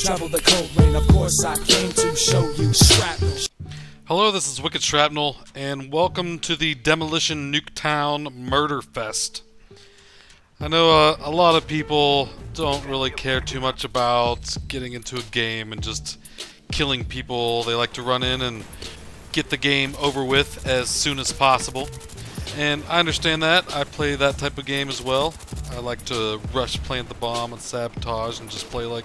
travel the cold lane. Of course I came to show you shrapnel. Hello, this is Wicked Shrapnel, and welcome to the Demolition Nuketown Murder Fest. I know a lot of people don't really care too much about getting into a game and just killing people. They like to run in and get the game over with as soon as possible. And I understand that. I play that type of game as well. I like to rush plant the bomb and sabotage and just play like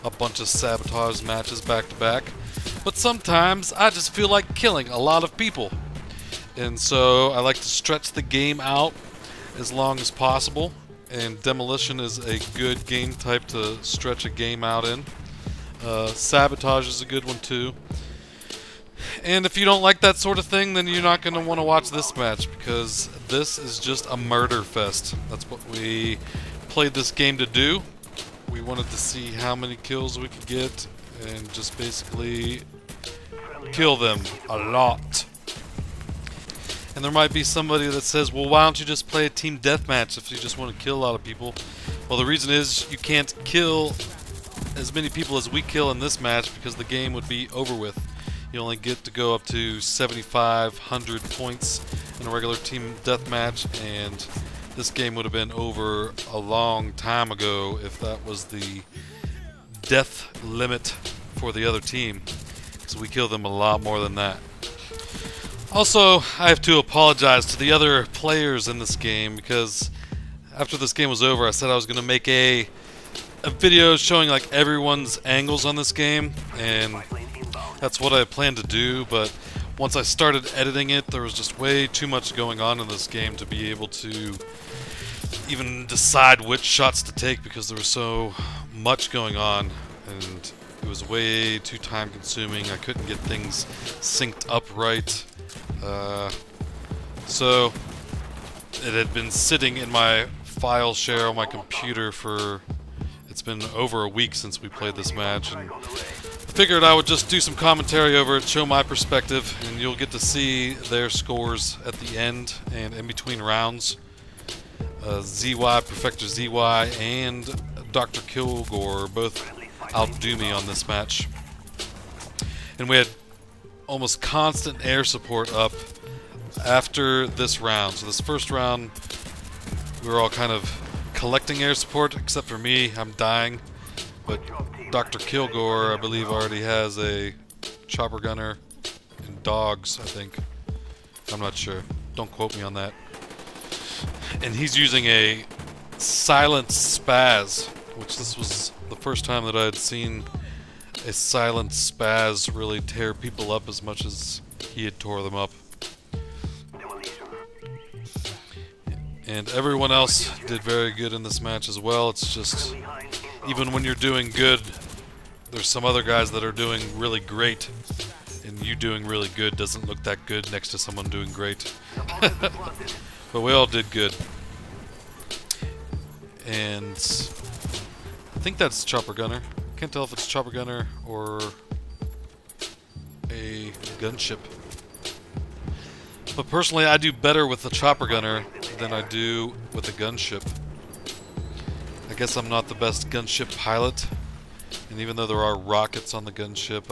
a bunch of sabotage matches back to back. But sometimes I just feel like killing a lot of people. And so I like to stretch the game out as long as possible. And Demolition is a good game type to stretch a game out in. Sabotage is a good one too. And if you don't like that sort of thing, then you're not going to want to watch this match, because this is just a murder fest. That's what we played this game to do. We wanted to see how many kills we could get and just basically kill them a lot. And there might be somebody that says, well, why don't you just play a team deathmatch if you just want to kill a lot of people? Well, the reason is you can't kill as many people as we kill in this match because the game would be over with. You only get to go up to 7,500 points in a regular team deathmatch, and this game would have been over a long time ago if that was the death limit for the other team. So we kill them a lot more than that. Also, I have to apologize to the other players in this game, because after this game was over, I said I was going to make a video showing like everyone's angles on this game, and that's what I planned to do, but once I started editing it, there was just way too much going on in this game to be able to even decide which shots to take, because there was so much going on, and it was way too time consuming. I couldn't get things synced up right. So it had been sitting in my file share on my computer for, it's been over a week since we played this match, and I figured I would just do some commentary over it, show my perspective, and you'll get to see their scores at the end and in between rounds. ZY, Perfector ZY, and Dr. Kilgore both outdo me on this match. And we had almost constant air support up after this round. So this first round, we were all kind of collecting air support, except for me. I'm dying. But Dr. Kilgore, I believe, already has a chopper gunner and dogs, I think. I'm not sure. Don't quote me on that. And he's using a silent spaz, which this was the first time that I had seen a silent spaz really tear people up as much as he had tore them up. And everyone else did very good in this match as well. It's just, even when you're doing good, there's some other guys that are doing really great, and you doing really good doesn't look that good next to someone doing great. But we all did good. And I think that's Chopper Gunner. Can't tell if it's Chopper Gunner or a gunship. But personally, I do better with the Chopper Gunner than I do with the gunship. I guess I'm not the best gunship pilot, and even though there are rockets on the gunship,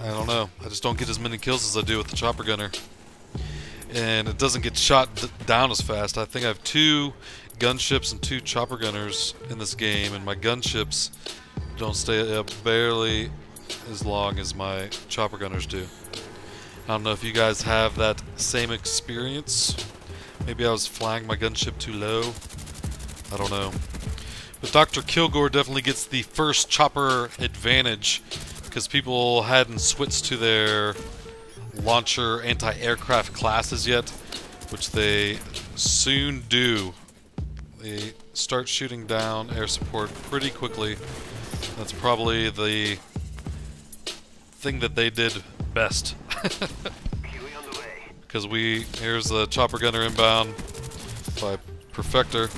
I don't know. I just don't get as many kills as I do with the Chopper Gunner. And it doesn't get shot down as fast. I think I have 2 gunships and 2 chopper gunners in this game, and my gunships don't stay up barely as long as my chopper gunners do. I don't know if you guys have that same experience. Maybe I was flying my gunship too low. I don't know. But Dr. Kilgore definitely gets the first chopper advantage, because people hadn't switched to their launcher anti-aircraft classes yet, which they soon do. They start shooting down air support pretty quickly. That's probably the thing that they did best. Because here's the chopper gunner inbound by Perfector.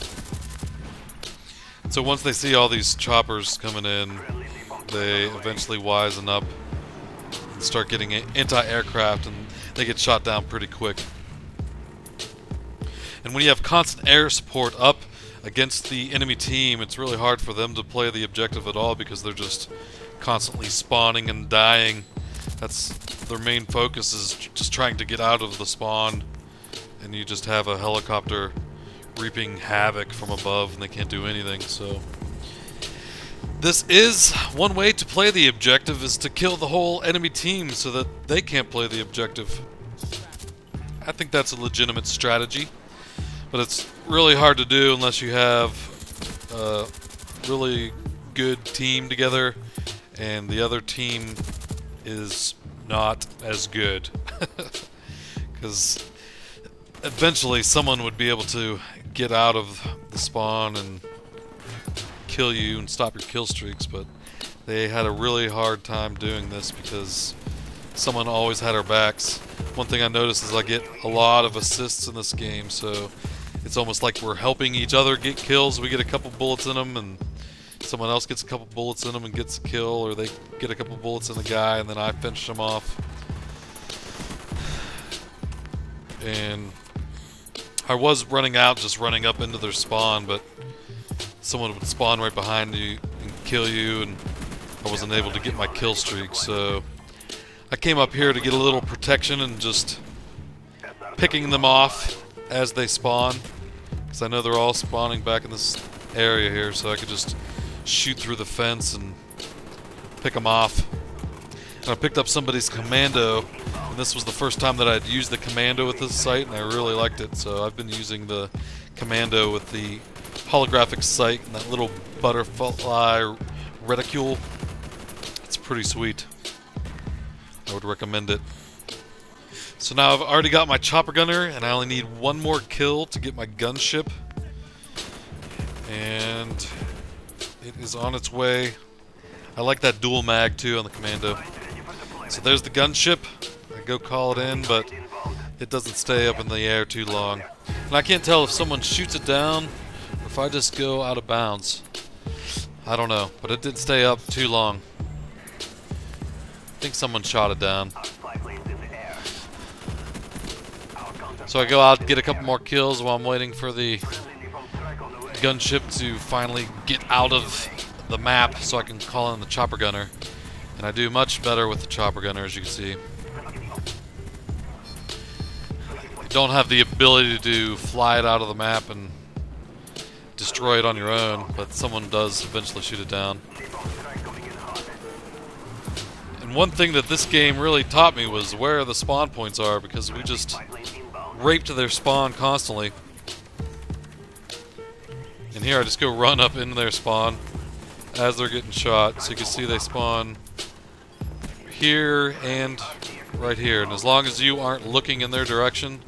So once they see all these choppers coming in, they eventually wisen up and start getting anti-aircraft, and they get shot down pretty quick. And when you have constant air support up, against the enemy team, it's really hard for them to play the objective at all because they're just constantly spawning and dying. That's their main focus, is just trying to get out of the spawn, and you just have a helicopter reaping havoc from above and they can't do anything. So this is one way to play the objective, is to kill the whole enemy team so that they can't play the objective. I think that's a legitimate strategy, but it's really hard to do unless you have a really good team together and the other team is not as good. Because eventually someone would be able to get out of the spawn and kill you and stop your kill streaks, but they had a really hard time doing this because someone always had our backs. One thing I noticed is I get a lot of assists in this game, so it's almost like we're helping each other get kills. We get a couple bullets in them and someone else gets a couple bullets in them and gets a kill, or they get a couple bullets in the guy and then I finish them off. And I was running out, just running up into their spawn, but someone would spawn right behind you and kill you, and I wasn't able to get my kill streak. So I came up here to get a little protection and just picking them off as they spawn, because I know they're all spawning back in this area here, so I could just shoot through the fence and pick them off. And I picked up somebody's commando, and this was the first time that I'd used the commando with this sight, and I really liked it. So I've been using the commando with the holographic sight and that little butterfly reticule. It's pretty sweet. I would recommend it. So now I've already got my chopper gunner, and I only need one more kill to get my gunship. And it is on its way. I like that dual mag too on the commando. So there's the gunship. I go call it in, but it doesn't stay up in the air too long. And I can't tell if someone shoots it down or if I just go out of bounds. I don't know, but it didn't stay up too long. I think someone shot it down. So I go out and get a couple more kills while I'm waiting for the gunship to finally get out of the map so I can call in the chopper gunner. And I do much better with the chopper gunner, as you can see. You don't have the ability to fly it out of the map and destroy it on your own, but someone does eventually shoot it down. And one thing that this game really taught me was where the spawn points are, because we just raped their spawn constantly. And here I just go run up into their spawn as they're getting shot. So you can see they spawn here and right here. And as long as you aren't looking in their direction,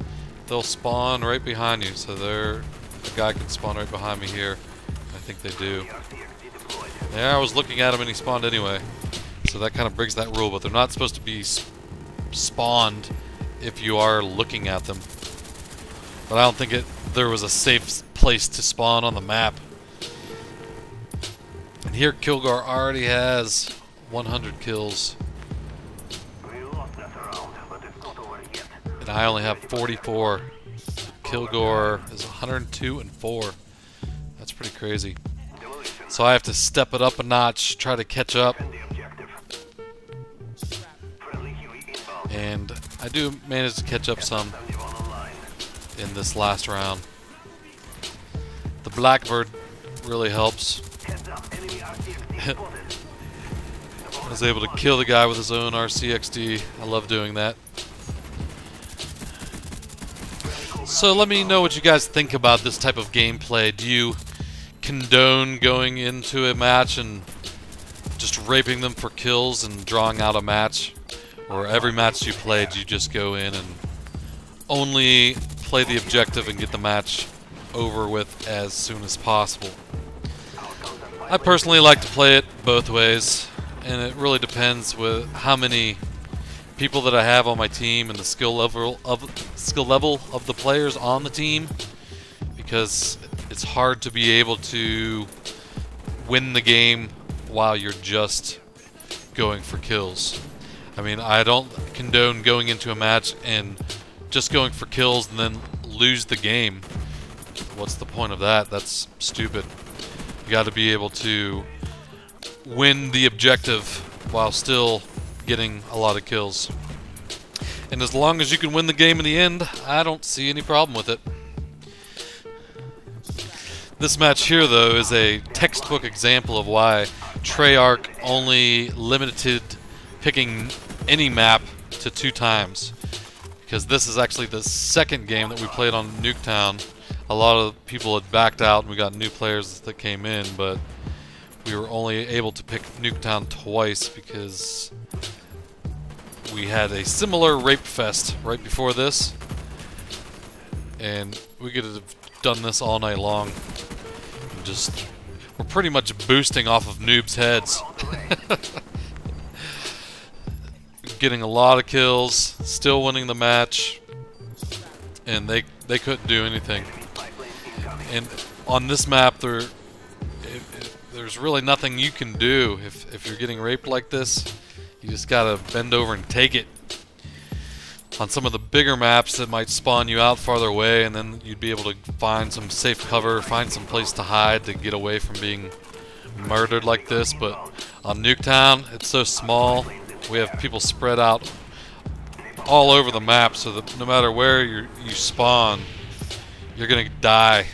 they'll spawn right behind you. So the guy can spawn right behind me here. I think they do. Yeah, I was looking at him and he spawned anyway. So that kind of breaks that rule, but they're not supposed to be spawned if you are looking at them. But I don't think there was a safe place to spawn on the map. And here Kilgore already has 100 kills. And I only have 44. Kilgore is 102 and 4. That's pretty crazy. So I have to step it up a notch, try to catch up. And I do manage to catch up some in this last round. The Blackbird really helps. I was able to kill the guy with his own RCXD. I love doing that. So let me know what you guys think about this type of gameplay. Do you condone going into a match and just raping them for kills and drawing out a match? Or every match you played, you just go in and only play the objective and get the match over with as soon as possible? I personally like to play it both ways, and it really depends with how many people that I have on my team and the skill level of the players on the team, because it's hard to be able to win the game while you're just going for kills. I mean, I don't condone going into a match and just going for kills and then lose the game. what's the point of that? That's stupid. You got to be able to win the objective while still getting a lot of kills. And as long as you can win the game in the end, I don't see any problem with it. This match here, though, is a textbook example of why Treyarch only limited picking any map to 2 times. Because this is actually the second game that we played on Nuketown. A lot of people had backed out and we got new players that came in, but we were only able to pick Nuketown twice because we had a similar rape fest right before this, and we could have done this all night long. We're pretty much boosting off of noobs' heads. Getting a lot of kills, still winning the match, and they couldn't do anything. And on this map, there's really nothing you can do if you're getting raped like this. You just gotta bend over and take it. On some of the bigger maps, it might spawn you out farther away, and then you'd be able to find some safe cover, find some place to hide to get away from being murdered like this. But on Nuketown, it's so small. We have people spread out all over the map, so that no matter where you spawn, you're gonna die.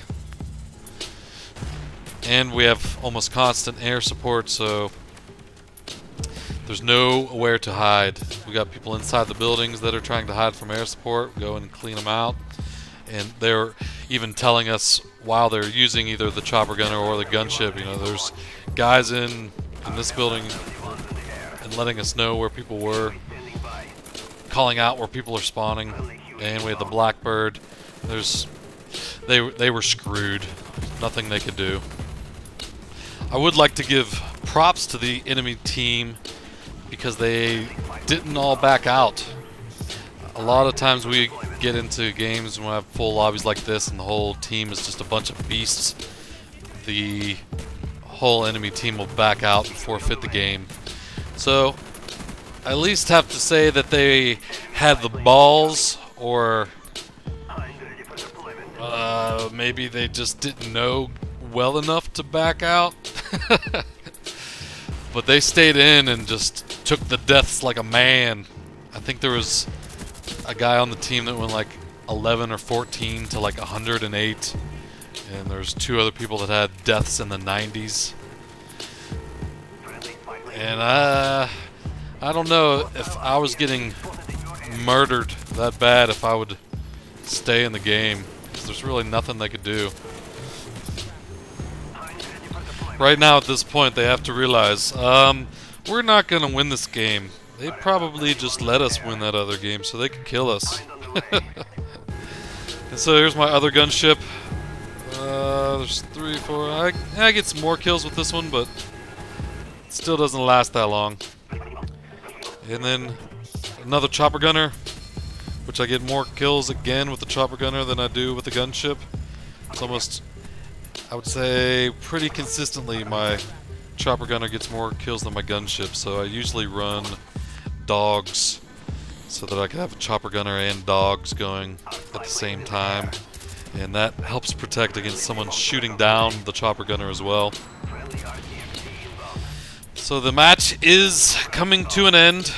And we have almost constant air support, so there's nowhere to hide. We got people inside the buildings that are trying to hide from air support. Go and clean them out. And they're even telling us while they're using either the chopper gunner or the gunship, you know, there's guys in this building and letting us know where people were, calling out where people are spawning. And we had the Blackbird. They were screwed. Nothing they could do. I would like to give props to the enemy team because they didn't all back out. A lot of times we get into games when we have full lobbies like this and the whole team is just a bunch of beasts. The whole enemy team will back out and forfeit the game. So I at least have to say that they had the balls, or maybe they just didn't know well enough to back out. But they stayed in and just took the deaths like a man. I think there was a guy on the team that went like 11 or 14 to like 108, and there's 2 other people that had deaths in the 90s. And I don't know if I was getting murdered that bad if I would stay in the game, because there's really nothing they could do. Right now, at this point, they have to realize, we're not going to win this game. They probably just let us win that other game so they could kill us. And so here's my other gunship. There's 3, 4... I get some more kills with this one, but it still doesn't last that long. And then another chopper gunner, which I get more kills again with the chopper gunner than I do with the gunship. It's almost... I would say pretty consistently my chopper gunner gets more kills than my gunship, so I usually run dogs so that I can have a chopper gunner and dogs going at the same time, and that helps protect against someone shooting down the chopper gunner as well. So the match is coming to an end,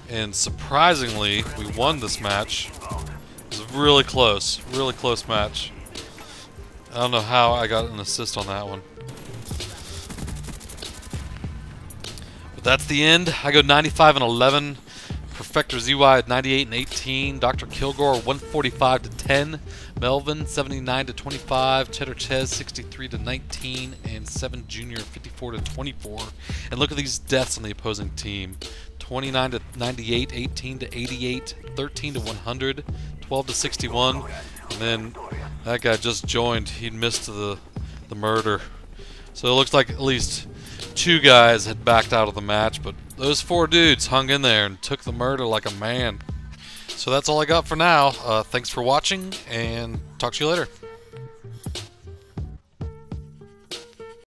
and surprisingly we won this match. It was really close match. I don't know how I got an assist on that one. But that's the end. I go 95 and 11. Perfector ZY at 98 and 18. Dr. Kilgore 145 to 10. Melvin 79 to 25. Cheddar Chez 63 to 19. And 7 Junior 54 to 24. And look at these deaths on the opposing team. 29 to 98, 18 to 88, 13 to 100, 12 to 61, and then that guy just joined. He missed the murder. So it looks like at least 2 guys had backed out of the match, but those 4 dudes hung in there and took the murder like a man. So that's all I got for now. Thanks for watching, and talk to you later.